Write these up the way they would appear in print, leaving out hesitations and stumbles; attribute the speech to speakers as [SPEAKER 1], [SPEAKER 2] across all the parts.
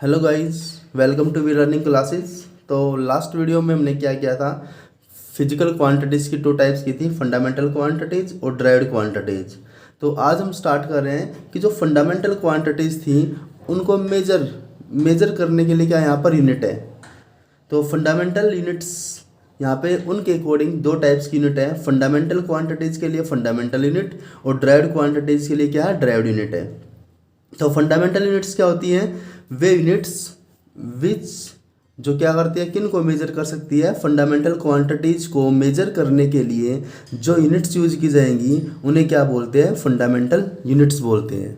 [SPEAKER 1] Hello guys, welcome to we learning classes. तो last video में हमने क्या किया था, फिजिकल क्वांटिटीज़ की टू टाइप्स की थी, फंडामेंटल क्वांटिटीज़ और ड्राइव्ड क्वांटिटीज़। तो आज हम स्टार्ट कर रहे हैं कि जो फंडामेंटल क्वांटिटीज़ थी उनको मेजर करने के लिए क्या यहाँ पर यूनिट है। तो फंडामेंटल यूनिट्स यहाँ पे उनके अकॉर्डिंग दो टाइप्स की यूनिट है। फंडामेंटल क्वांटिटीज़ के लिए फंडामेंटल यूनिट और ड्राइव्ड क्वांटिटीज़ के लिए क्या है, ड्राइव्ड यूनिट है। तो फंडामेंटल यूनिट्स क्या होती हैं, वे यूनिट्स विच जो क्या करती है, किन को मेजर कर सकती है, फंडामेंटल क्वांटिटीज को मेजर करने के लिए जो यूनिट्स यूज की जाएंगी उन्हें क्या बोलते हैं, फंडामेंटल यूनिट्स बोलते हैं।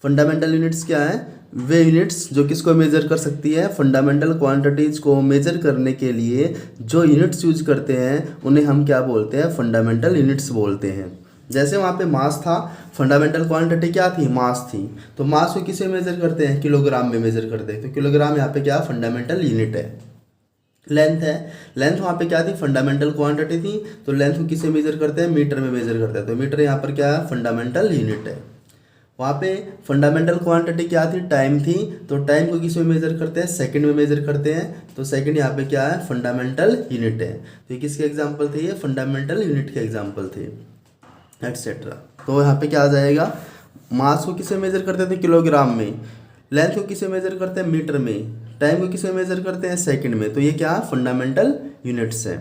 [SPEAKER 1] फंडामेंटल यूनिट्स क्या है, वे यूनिट्स जो किसको मेजर कर सकती है, फंडामेंटल क्वांटिटीज को मेजर करने के लिए जो यूनिट्स यूज करते हैं उन्हें हम क्या बोलते हैं, फंडामेंटल यूनिट्स बोलते हैं। जैसे वहाँ पे मास था, फंडामेंटल क्वांटिटी क्या थी, मास थी। तो मास को किसे मेजर करते हैं, किलोग्राम में मेजर करते हैं। तो किलोग्राम यहाँ पे क्या फंडामेंटल यूनिट है। लेंथ है, लेंथ वहाँ पे क्या थी, फंडामेंटल क्वांटिटी थी। तो लेंथ को किसे मेजर करते हैं, मीटर में मेजर करते हैं। तो मीटर यहाँ पर क्या है, फंडामेंटल यूनिट है। वहाँ पे फंडामेंटल क्वांटिटी क्या थी, टाइम थी। तो टाइम को किस में मेजर करते हैं, सेकंड में मेजर करते हैं। तो सेकंड यहाँ पे क्या है, फंडामेंटल यूनिट है। तो ये किसके एग्जाम्पल थे, ये फंडामेंटल यूनिट के एग्जाम्पल थे, एटसेट्रा। तो यहाँ पे क्या आ जाएगा, मास को किसे मेजर करते थे, किलोग्राम में। लेंथ को किसे मेजर करते हैं, मीटर में। टाइम को किसे मेजर करते हैं, सेकंड में। तो ये क्या फंडामेंटल यूनिट्स है।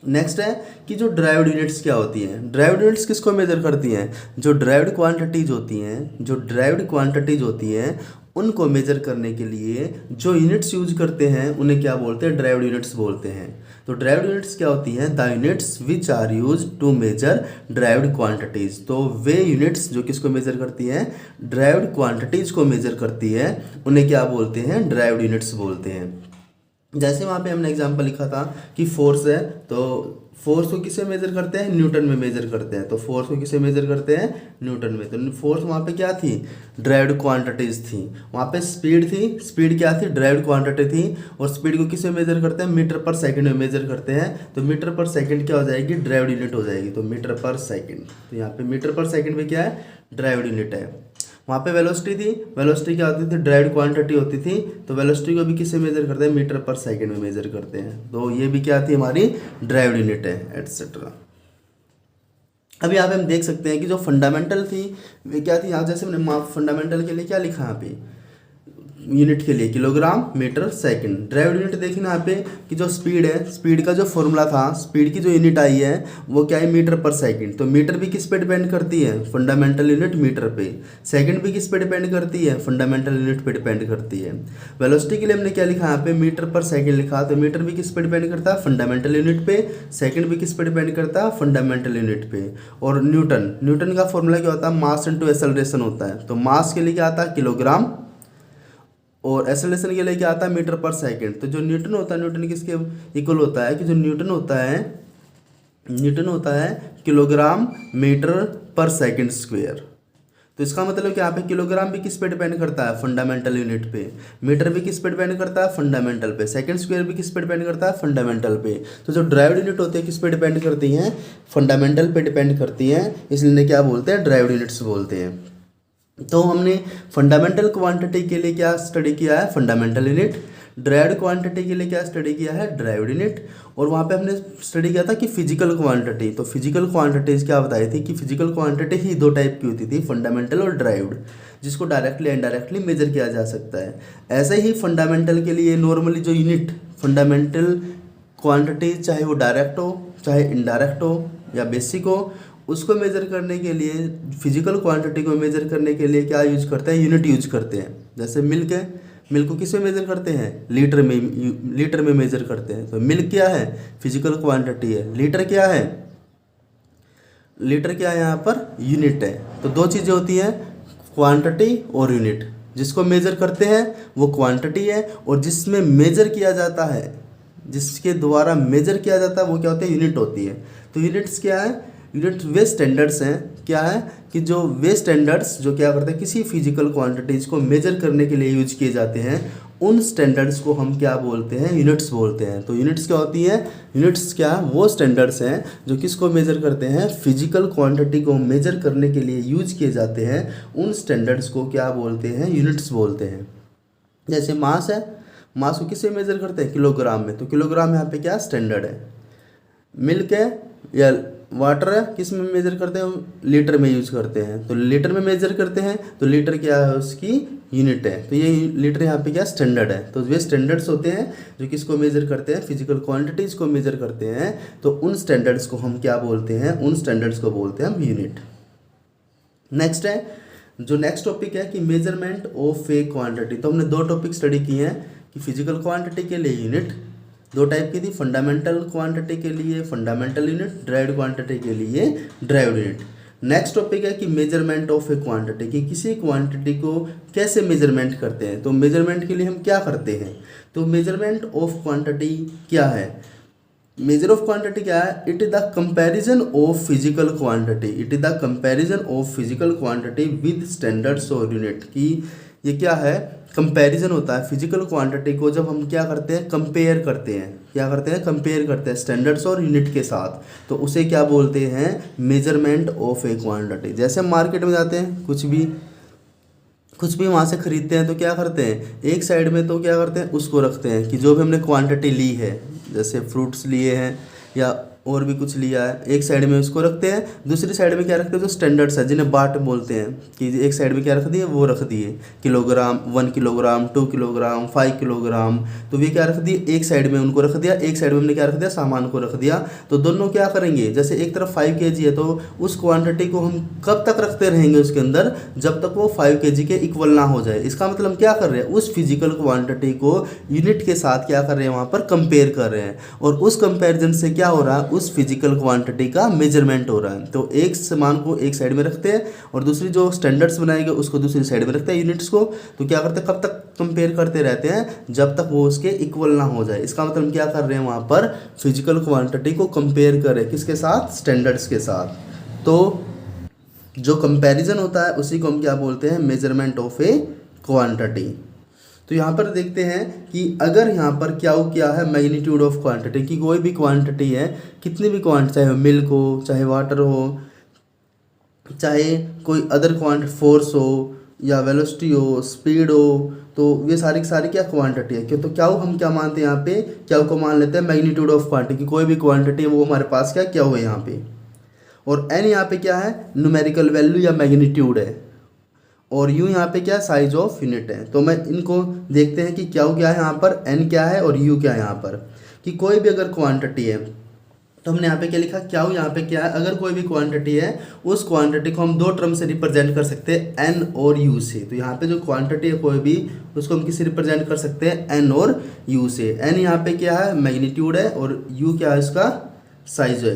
[SPEAKER 1] नेक्स्ट है कि जो ड्राइव्ड यूनिट्स क्या होती हैं। ड्राइव्ड यूनिट्स किसको मेजर करती हैं, जो ड्राइव्ड क्वांटिटीज होती हैं, जो ड्राइव्ड क्वांटिटीज होती हैं उनको मेजर करने के लिए जो यूनिट्स यूज करते हैं उन्हें क्या बोलते हैं, ड्राइव्ड यूनिट्स बोलते हैं। तो ड्राइव्ड यूनिट्स क्या होती हैं, the units which are use to measure derived quantities. तो वे यूनिट्स जो किसको मेजर करती हैं, ड्राइव्ड क्वांटिटीज को मेजर करती है, उन्हें क्या बोलते हैं, ड्राइव्ड यूनिट्स बोलते हैं। जैसे वहाँ पे हमने एग्जांपल लिखा था कि फोर्स है, तो फोर्स को किसे मेजर करते हैं, न्यूटन में मेजर करते हैं। तो फोर्स को किसे मेजर करते हैं, न्यूटन में। तो फोर्स वहाँ पे क्या थी, ड्राइव्ड क्वांटिटीज थी। वहाँ पे स्पीड थी, स्पीड क्या थी, ड्राइव्ड क्वांटिटी थी। और स्पीड को किसे मेजर करते हैं, मीटर पर सेकंड में मेजर करते हैं। तो मीटर पर सेकंड क्या हो जाएगी, ड्राइव्ड यूनिट हो जाएगी। तो मीटर पर सेकंड, तो यहाँ पे मीटर पर सेकंड में क्या है, ड्राइव्ड यूनिट है। वहाँ पे वेलोसिटी थी, वेलोसिटी क्या होती थी, ड्राइव्ड क्वांटिटी होती थी। तो वेलोसिटी को भी किससे मेजर करते हैं, मीटर पर सेकंड में मेजर करते हैं। तो ये भी क्या थी, हमारी ड्राइव्ड यूनिट है, एटसेट्रा। अब यहाँ पे हम देख सकते हैं कि जो फंडामेंटल थी वे क्या थी। यहाँ जैसे हमने फंडामेंटल के लिए क्या लिखा यहाँ पे, यूनिट के लिए kilogram, metre, second. Derived unit देखना यहाँ पे कि जो स्पीड है, स्पीड का जो फॉर्मूला था, स्पीड की जो यूनिट आई है वो क्या है, मीटर पर सेकंड। तो मीटर भी किस पे डिपेंड करती है, फंडामेंटल यूनिट मीटर पे। सेकंड भी किस पे डिपेंड करती है, फंडामेंटल यूनिट पे डिपेंड करती है। वेलोसिटी के लिए हमने क्या लिखा यहाँ पे, मीटर पर सेकंड लिखा। तो मीटर भी किस पे डिपेंड करता है, फंडामेंटल यूनिट पे। सेकंड भी किस पे डिपेंड करता है, फंडामेंटल यूनिट पे। और न्यूटन, न्यूटन का फॉर्मूला क्या होता है, मास इंटू एक्सेलरेशन होता है। तो मास के लिए क्या आता है, किलोग्राम, और एक्सेलरेशन के लिए क्या आता है, मीटर पर सेकंड। तो जो न्यूटन होता है, न्यूटन किसके इक्वल होता है, कि जो न्यूटन होता है किलोग्राम मीटर पर सेकंड स्क्वायर। तो इसका मतलब कि यहाँ पे किलोग्राम भी किस पे डिपेंड करता है, फंडामेंटल यूनिट पे। मीटर भी किस पे डिपेंड करता है, फंडामेंटल पे। सेकंड स्क्वायर भी किस पे डिपेंड करता है, फंडामेंटल पे। तो जो ड्राइव्ड यूनिट होती है किस पे डिपेंड करती हैं, फंडामेंटल पे डिपेंड करती हैं। इसलिए क्या बोलते हैं, ड्राइव्ड यूनिट्स बोलते हैं। तो हमने फंडामेंटल क्वांटिटी के लिए क्या स्टडी किया है, फंडामेंटल यूनिट। ड्राइव्ड क्वांटिटी के लिए क्या स्टडी किया है, ड्राइव्ड यूनिट। और वहाँ पे हमने स्टडी किया था कि फिजिकल क्वांटिटी। तो फिजिकल क्वांटिटीज़ क्या बताई थी, कि फिजिकल क्वांटिटी ही दो टाइप की होती थी, फंडामेंटल और ड्राइव्ड, जिसको डायरेक्टली इनडायरेक्टली मेजर किया जा सकता है। ऐसे ही फंडामेंटल के लिए नॉर्मली जो यूनिट फंडामेंटल क्वांटिटी, चाहे वो डायरेक्ट हो चाहे इनडायरेक्ट हो या बेसिक हो, उसको मेजर करने के लिए, फिजिकल क्वांटिटी को मेजर करने के लिए क्या यूज करते हैं, यूनिट यूज करते हैं। जैसे मिल्क है, मिल्क को किस में मेजर करते हैं, लीटर में मेजर करते हैं। तो मिल्क क्या है, फिजिकल क्वांटिटी है। लीटर क्या है, लीटर क्या है, यहाँ पर यूनिट है। तो दो चीज़ें होती हैं, क्वांटिटी और यूनिट। जिसको मेजर करते हैं वो क्वांटिटी है, और जिसमें मेजर किया जाता है, जिसके द्वारा मेजर किया जाता है वो क्या होती है, यूनिट होती है। तो यूनिट्स क्या है, यूनिट वे स्टैंडर्ड्स हैं। क्या है कि जो वे स्टैंडर्ड्स जो क्या करते हैं, किसी फिजिकल क्वांटिटीज़ को मेजर करने के लिए यूज किए जाते हैं, उन स्टैंडर्ड्स को हम क्या बोलते हैं, यूनिट्स बोलते हैं। तो यूनिट्स क्या होती हैं, यूनिट्स क्या वो स्टैंडर्ड्स हैं जो किसको मेजर करते हैं, फिजिकल क्वांटिटी को मेजर करने के लिए यूज किए जाते हैं। उन स्टैंडर्ड्स को क्या बोलते हैं, यूनिट्स बोलते हैं। जैसे मास है, मास को किससे मेजर करते हैं, किलोग्राम में, तो किलोग्राम यहाँ पे क्या स्टैंडर्ड है। मिल्क है या वाटर है, किस में मेजर करते हैं, लीटर में यूज करते हैं, तो लीटर में मेजर करते हैं, तो लीटर क्या है, उसकी यूनिट है। तो ये लीटर यहाँ पे क्या स्टैंडर्ड है। तो वे स्टैंडर्ड्स होते हैं जो किसको मेजर करते हैं, फिजिकल क्वांटिटीज़ को मेजर करते हैं। तो उन स्टैंडर्ड्स को हम क्या बोलते हैं, उन स्टैंडर्ड्स को बोलते हैं हम यूनिट। नेक्स्ट है, जो नेक्स्ट टॉपिक है कि मेजरमेंट ऑफ ए क्वांटिटी। तो हमने 2 टॉपिक स्टडी किए हैं कि फिजिकल क्वांटिटी के लिए यूनिट 2 टाइप की थी, फंडामेंटल क्वांटिटी के लिए फंडामेंटल यूनिट, ड्राइव्ड क्वांटिटी के लिए ड्राइव्ड यूनिट। नेक्स्ट टॉपिक है कि मेजरमेंट ऑफ ए क्वांटिटी, कि किसी क्वांटिटी को कैसे मेजरमेंट करते हैं। तो मेजरमेंट के लिए हम क्या करते हैं, तो मेजरमेंट ऑफ क्वांटिटी क्या है, मेजर ऑफ क्वांटिटी क्या है, it is the comparison of physical quantity, it is the comparison of physical quantity with standards और यूनिट। की ये क्या है, कंपैरिजन होता है फिजिकल क्वांटिटी को जब हम क्या करते हैं, कंपेयर करते हैं, क्या करते हैं, कंपेयर करते हैं स्टैंडर्ड्स और यूनिट के साथ, तो उसे क्या बोलते हैं, मेजरमेंट ऑफ ए क्वांटिटी। जैसे हम मार्केट में जाते हैं, कुछ भी वहाँ से खरीदते हैं, तो क्या करते हैं, एक साइड में तो क्या करते हैं, उसको रखते हैं कि जो भी हमने क्वांटिटी ली है, जैसे फ्रूट्स लिए हैं या और भी कुछ लिया है, एक साइड में उसको रखते हैं, दूसरी साइड में क्या रखते हैं, जो स्टैंडर्ड्स है जिन्हें बाट बोलते हैं, कि एक साइड में क्या रख दिए, वो रख दिए किलोग्राम, 1 किलोग्राम, 2 किलोग्राम, 5 किलोग्राम, तो वे क्या रख दिए, एक साइड में उनको रख दिया, एक साइड में हमने क्या रख दिया, सामान को रख दिया। तो दोनों क्या करेंगे, जैसे एक तरफ 5 kg है, तो उस क्वान्टिटी को हम कब तक रखते रहेंगे उसके अंदर, जब तक वो 5 kg के इक्वल ना हो जाए। इसका मतलब हम क्या कर रहे हैं, उस फिजिकल क्वांटिटी को यूनिट के साथ क्या कर रहे हैं, वहाँ पर कंपेयर कर रहे हैं, और उस कंपेरिजन से क्या हो रहा है, उस फिजिकल क्वांटिटी का मेजरमेंट हो रहा है। तो एक सामान को एक साइड में रखते हैं और दूसरी जो स्टैंडर्ड्स बनाएंगे उसको दूसरी साइड में रखते हैं, यूनिट्स को। तो क्या करते हैं, कब तक कंपेयर करते रहते हैं, जब तक वो उसके इक्वल ना हो जाए। इसका मतलब हम क्या कर रहे हैं, वहाँ पर फिजिकल क्वांटिटी को कंपेयर करें, किसके साथ, स्टैंडर्ड्स के साथ। तो जो कंपैरिजन होता है उसी को हम क्या बोलते हैं, मेजरमेंट ऑफ ए क्वांटिटी। तो यहाँ पर देखते हैं कि अगर यहाँ पर क्या है, मैग्नीट्यूड ऑफ क्वांटिटी, की कोई भी क्वांटिटी है, कितनी भी क्वांटिटी, चाहे मिल्क हो, चाहे वाटर हो, चाहे कोई अदर क्वांटिटी, फोर्स हो या वेलोसिटी हो, स्पीड हो, तो ये सारी की सारी क्या क्वांटिटी है। क्यों, तो क्या हम क्या मानते हैं, यहाँ पे क्या को मान लेते हैं मैग्नीट्यूड ऑफ क्वांटिटी, की कोई भी क्वांटिटी है वो हमारे पास क्या हुआ है यहाँ पे। और एन यहाँ पे क्या है, न्यूमेरिकल वैल्यू या मैग्नीट्यूड है, और यू यहाँ पे क्या, साइज ऑफ यूनिट है। तो मैं इनको देखते हैं कि क्या है यहाँ पर, एन क्या है और यू क्या है यहाँ पर, कि कोई भी अगर क्वांटिटी है, तो हमने यहाँ पे क्या लिखा, क्या यहाँ पे क्या है, अगर कोई भी क्वांटिटी है, उस क्वांटिटी को हम 2 टर्म से रिप्रेजेंट कर सकते हैं, एन और यू से। तो यहाँ पे जो क्वांटिटी है कोई भी, उसको हम किससे रिप्रेजेंट कर सकते हैं, एन और यू से। एन यहाँ पे क्या है, मैग्नीट्यूड है, और यू क्या है, इसका साइज है,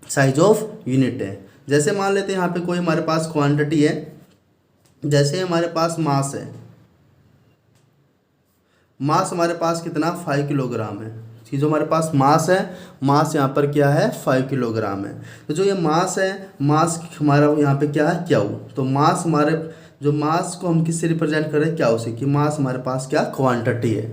[SPEAKER 1] साइज ऑफ यूनिट है। जैसे मान लेते हैं यहाँ पे कोई हमारे पास क्वांटिटी है, जैसे हमारे पास मास है, मास हमारे पास कितना, 5 किलोग्राम है। जो हमारे पास मास है, मास यहाँ पर क्या है, 5 किलोग्राम है। तो जो ये मास है, मास हमारा यहाँ पे क्या है, क्यू। तो मास हमारे, जो मास को हम किससे रिप्रेजेंट कर रहे हैं, क्यू से, कि मास हमारे पास क्या क्वांटिटी है।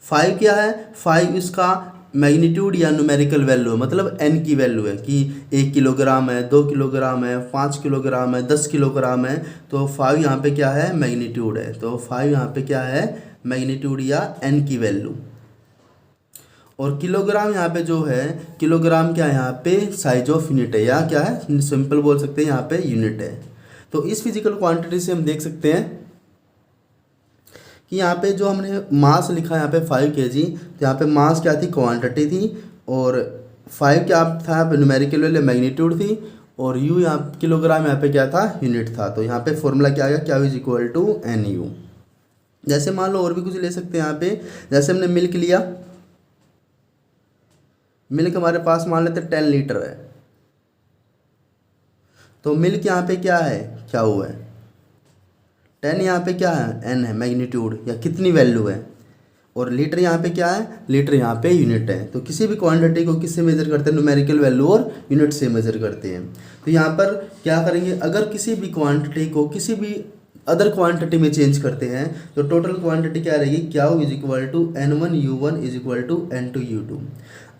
[SPEAKER 1] 5 क्या है, 5 इसका मैग्नीट्यूड या न्यूमेरिकल वैल्यू है, मतलब एन की वैल्यू है, कि 1 किलोग्राम है, 2 किलोग्राम है, 5 किलोग्राम है, 10 किलोग्राम है। तो 5 यहाँ पे क्या है, मैग्नीट्यूड है। तो 5 यहाँ पे क्या है, मैग्नीट्यूड या एन की वैल्यू। और किलोग्राम यहाँ पे जो है, किलोग्राम क्या है, यहाँ पे साइज ऑफ यूनिट है, या क्या है, सिंपल बोल सकते हैं, यहाँ पे यूनिट है। तो इस फिजिकल क्वांटिटी से हम देख सकते हैं कि यहाँ पे जो हमने मास लिखा है यहाँ पे 5 kg, तो यहाँ पे मास क्या थी, क्वांटिटी थी, और 5 क्या था, यहाँ पे न्यूमेरिकल वैल्यू मैग्नीट्यूड थी, और यू यहाँ किलोग्राम यहाँ पे क्या था, यूनिट था। तो यहाँ पे फॉर्मूला क्या आ गया, Q is equal to N U. जैसे मान लो और भी कुछ ले सकते हैं यहाँ पे, जैसे हमने मिल्क लिया, मिल्क हमारे पास मान लेते 10 लीटर है, तो मिल्क यहाँ पे क्या है, क्या हुआ है, 10 यहाँ पे क्या है, एन है, मैग्नीट्यूड या कितनी वैल्यू है, और लीटर यहाँ पे क्या है, लीटर यहाँ पे यूनिट है। तो किसी भी क्वांटिटी को किससे मेजर करते हैं, न्यूमेरिकल वैल्यू और यूनिट से मेजर करते हैं। तो यहाँ पर क्या करेंगे, अगर किसी भी क्वांटिटी को किसी भी अदर क्वांटिटी में चेंज करते हैं तो टोटल क्वांटिटी क्या रहेगी, Q is equal to N1U1 is equal to N2U2।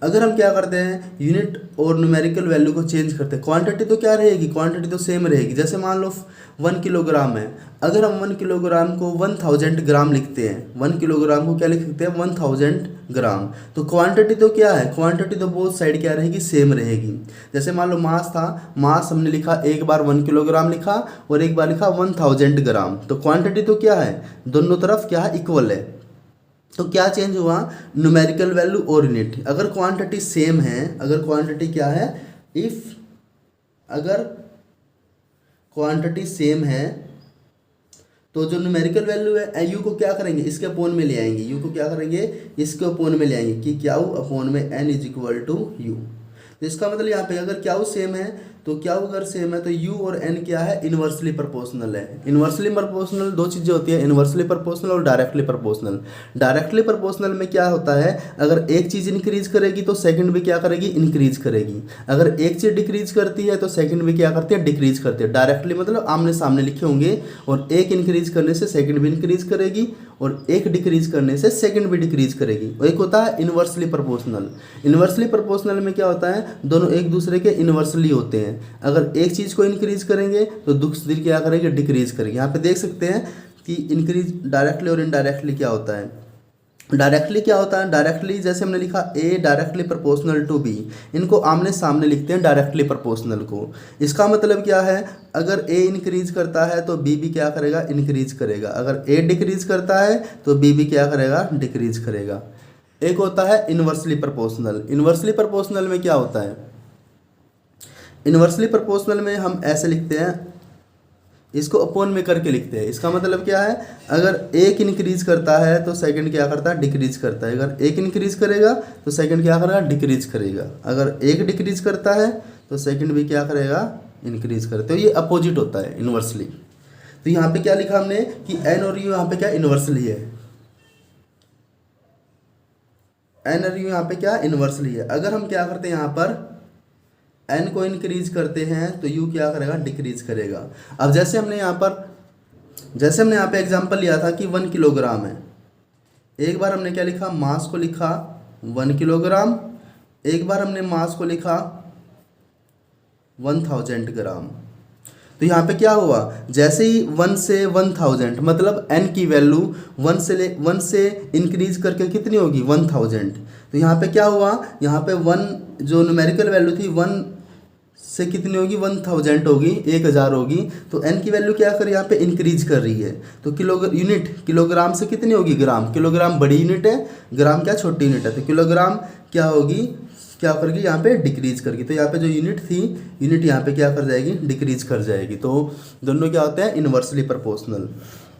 [SPEAKER 1] अगर हम क्या करते हैं यूनिट और न्यूमेरिकल वैल्यू को चेंज करते हैं, क्वांटिटी तो क्या रहेगी, क्वांटिटी तो सेम रहेगी। जैसे मान लो 1 किलोग्राम है, अगर हम 1 किलोग्राम को 1000 ग्राम लिखते हैं, 1 किलोग्राम को क्या लिख सकते हैं 1000 ग्राम, तो क्वांटिटी तो क्या है, क्वांटिटी तो बोथ साइड क्या रहेगी, सेम रहेगी। जैसे मान लो मास था, मास हमने लिखा एक बार 1 किलोग्राम लिखा और एक बार लिखा 1000 ग्राम, तो क्वांटिटी तो क्या है, दोनों तरफ क्या है, इक्वल है। तो क्या चेंज हुआ, न्यूमेरिकल वैल्यू और यूनिट। अगर क्वांटिटी सेम है, अगर क्वांटिटी क्या है, इफ अगर क्वांटिटी सेम है तो जो न्यूमेरिकल वैल्यू है यू को क्या करेंगे, इसके अपोन में ले आएंगे, यू को क्या करेंगे, इसके अपोन में ले आएंगे कि क्याऊ अपोन में N is equal to U. तो इसका मतलब यहाँ पे अगर क्याऊ सेम है तो क्याऊ अगर सेम है तो यू और एन क्या है, इन्वर्सली प्रोपोर्शनल है। इन्वर्सली प्रोपोर्शनल दो चीज़ें होती है, इन्वर्सली प्रोपोर्शनल और डायरेक्टली प्रोपोर्शनल। डायरेक्टली प्रोपोर्शनल में क्या होता है, अगर एक चीज़ इंक्रीज करेगी तो सेकंड भी क्या करेगी, इंक्रीज करेगी। अगर एक चीज़ डिक्रीज करती है तो सेकंड भी क्या करती है, डिक्रीज करती है। डायरेक्टली मतलब आमने सामने लिखे होंगे और एक इंक्रीज करने से सेकंड भी इंक्रीज करेगी और एक डिक्रीज करने से सेकंड भी डिक्रीज करेगी। और एक होता है इन्वर्सली प्रोपोर्शनल। इन्वर्सली प्रोपोर्शनल में क्या होता है, दोनों एक दूसरे के इन्वर्सली होते हैं। अगर एक चीज़ को इंक्रीज करेंगे तो दूसरी क्या करेंगे, डिक्रीज करेंगे। यहाँ पे देख सकते हैं कि इंक्रीज डायरेक्टली और इनडायरेक्टली क्या होता है। डायरेक्टली क्या होता है, डायरेक्टली जैसे हमने लिखा ए डायरेक्टली प्रोपोर्शनल टू बी, इनको आमने सामने लिखते हैं डायरेक्टली प्रोपोर्शनल को। इसका मतलब क्या है, अगर ए इंक्रीज करता है तो बी भी क्या करेगा, इंक्रीज करेगा। अगर ए डिक्रीज करता है तो बी भी क्या करेगा, डिक्रीज करेगा। एक होता है इन्वर्सली प्रोपोर्शनल। इन्वर्सली प्रोपोर्शनल में क्या होता है, इन्वर्सली प्रोपोर्शनल में हम ऐसे लिखते हैं, इसको अपोन में करके लिखते हैं। इसका मतलब क्या है, अगर एक इंक्रीज करता है तो सेकंड क्या करता है, डिक्रीज करता है। अगर एक इंक्रीज करेगा तो सेकंड क्या करेगा, डिक्रीज करेगा। अगर एक डिक्रीज करता है तो सेकंड भी क्या करेगा, इंक्रीज करते हो। ये अपोजिट होता है इन्वर्सली। तो यहाँ पे क्या लिखा हमने कि एन और यू यहाँ पे क्या इन्वर्सली है, एन और यू यहाँ पे क्या इन्वर्सली है। अगर हम क्या करते हैं यहाँ पर एन को इंक्रीज करते हैं तो यू क्या करेगा, डिक्रीज करेगा। अब जैसे हमने यहाँ पे एग्जांपल लिया था कि 1 किलोग्राम है, एक बार हमने क्या लिखा, मास को लिखा 1 किलोग्राम, एक बार हमने मास को लिखा 1000 ग्राम। तो यहाँ पे क्या हुआ, जैसे ही 1 से 1000 मतलब n की वैल्यू 1 से इंक्रीज करके कितनी होगी, 1000। तो यहाँ पे क्या हुआ, यहाँ पे 1 जो न्यूमेरिकल वैल्यू थी 1 से कितनी होगी, 1000 होगी, 1000 होगी। तो n की वैल्यू क्या कर, यहाँ पे इंक्रीज कर रही है। तो किलोग्राम से कितनी होगी, ग्राम। किलोग्राम बड़ी यूनिट है, ग्राम क्या छोटी यूनिट है। तो किलोग्राम क्या होगी, क्या करेगी, यहाँ पे डिक्रीज करेगी। तो यहाँ पे जो यूनिट थी, यूनिट यहाँ पे क्या कर जाएगी, डिक्रीज कर जाएगी। तो दोनों क्या होते हैं, इन्वर्सली प्रोपोर्शनल।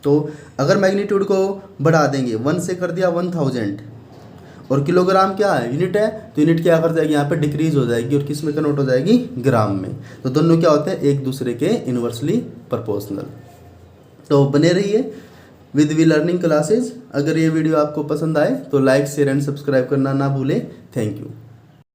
[SPEAKER 1] तो अगर मैग्नीट्यूड को बढ़ा देंगे, 1 से कर दिया 1000 और किलोग्राम क्या है, यूनिट है, तो यूनिट क्या कर जाएगी, यहाँ पे डिक्रीज हो जाएगी और किस में कन्वर्ट हो जाएगी, ग्राम में। तो दोनों क्या होते हैं, एक दूसरे के इन्वर्सली प्रोपोर्शनल। तो बने रहिए विद वी लर्निंग क्लासेज। अगर ये वीडियो आपको पसंद आए तो लाइक शेयर एंड सब्सक्राइब करना ना भूलें। Thank you.